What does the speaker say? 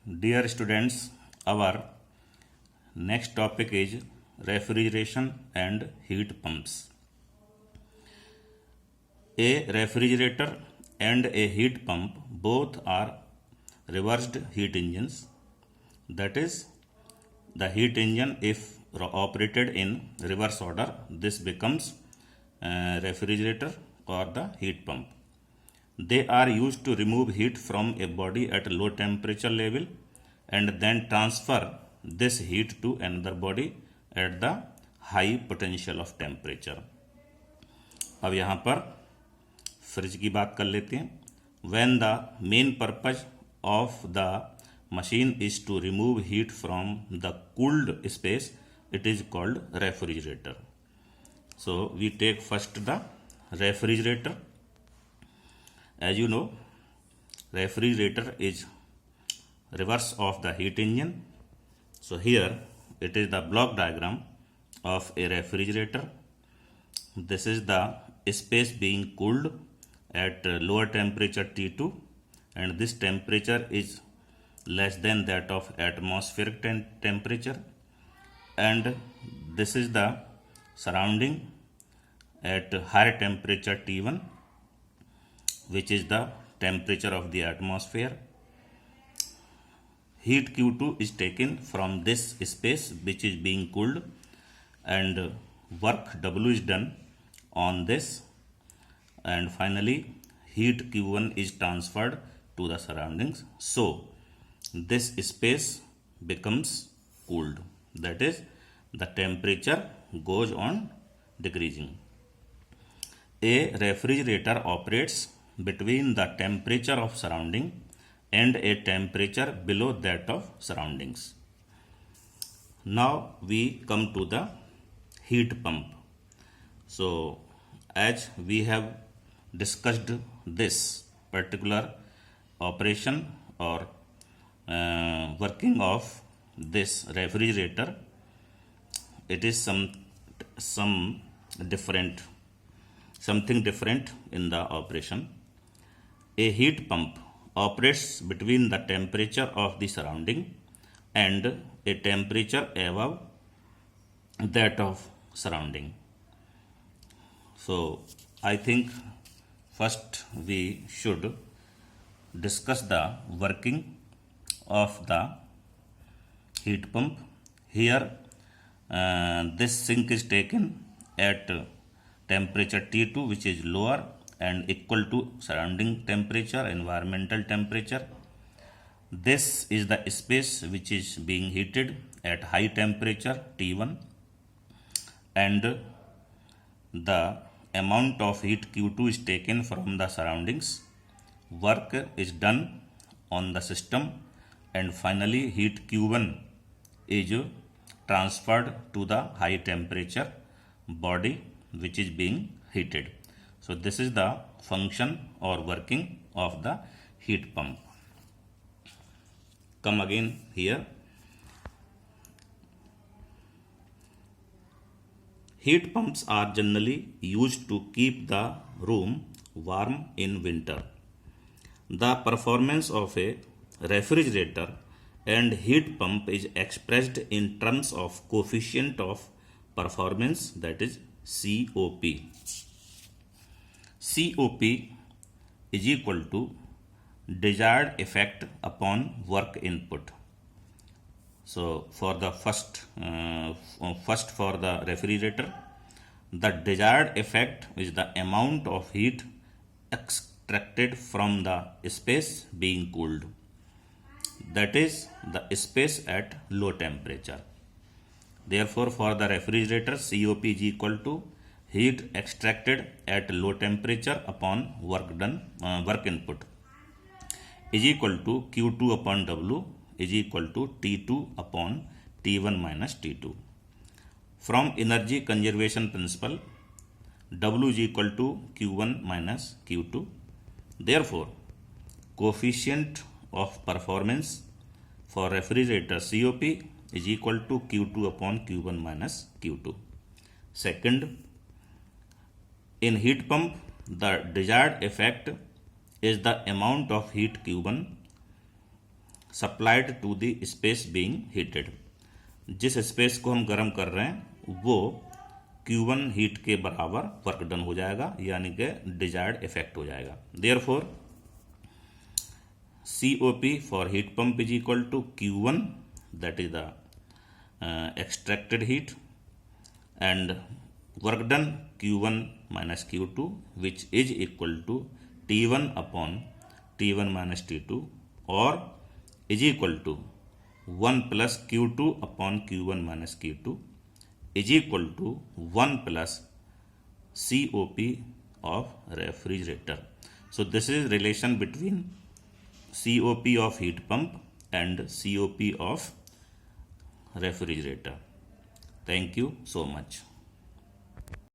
Dear students, our next topic is refrigeration and heat pumps. A refrigerator and a heat pump both are reversed heat engines. That is, the heat engine, if operated in reverse order, this becomes refrigerator or the heat pump. They are used to remove heat from a body at a low temperature level and then transfer this heat to another body at the high potential of temperature. अब यहाँ पर fridge की बात कर लेते हैं. When the main purpose of the machine is to remove heat from the cooled space, it is called refrigerator. So we take first the refrigerator. As you know, refrigerator is reverse of the heat engine. So here it is the block diagram of a refrigerator. This is the space being cooled at lower temperature T2, and this temperature is less than that of atmospheric temperature, and this is the surrounding at higher temperature T1, which is the temperature of the atmosphere. Heat Q2 is taken from this space which is being cooled, and work W is done on this, and finally heat Q1 is transferred to the surroundings. So this space becomes cooled, that is, the temperature goes on decreasing. A refrigerator operates between the temperature of surrounding and a temperature below that of surroundings. Now we come to the heat pump. So as we have discussed this particular operation or working of this refrigerator, it is something different in the operation. A heat pump operates between the temperature of the surrounding and a temperature above that of surrounding. So I think first we should discuss the working of the heat pump. Here this sink is taken at temperature T2, which is lower and equal to surrounding temperature, environmental temperature. This is the space which is being heated at high temperature T1, and the amount of heat Q2 is taken from the surroundings. Work is done on the system, and finally heat Q1 is transferred to the high temperature body which is being heated. So this is the function or working of the heat pump. Come again here. Heat pumps are generally used to keep the room warm in winter. The performance of a refrigerator and heat pump is expressed in terms of coefficient of performance, that is COP. COP is equal to desired effect upon work input. So for the first for the refrigerator, the desired effect is the amount of heat extracted from the space being cooled, that is the space at low temperature. Therefore for the refrigerator, COP is equal to heat extracted at low temperature upon work input is equal to Q2 upon W is equal to T2 upon T1 minus T2. From energy conservation principle, W is equal to Q1 minus Q2. Therefore, coefficient of performance for refrigerator COP is equal to Q2 upon Q1 minus Q2. Second, in heat pump, the desired effect is the amount of heat Q1 supplied to the space being heated. जिस space को हम गर्म कर रहे हैं वो Q1 heat के बराबर वर्क डन हो जाएगा, यानी कि डिजायर्ड इफेक्ट हो जाएगा। Therefore COP for heat pump is equal to Q1, that is the extracted heat, and work done Q1 minus Q2, which is equal to T1 upon T1 minus T2, or is equal to 1 plus Q2 upon Q1 minus Q2 is equal to 1 plus COP of refrigerator. So this is relation between COP of heat pump and COP of refrigerator. Thank you so much.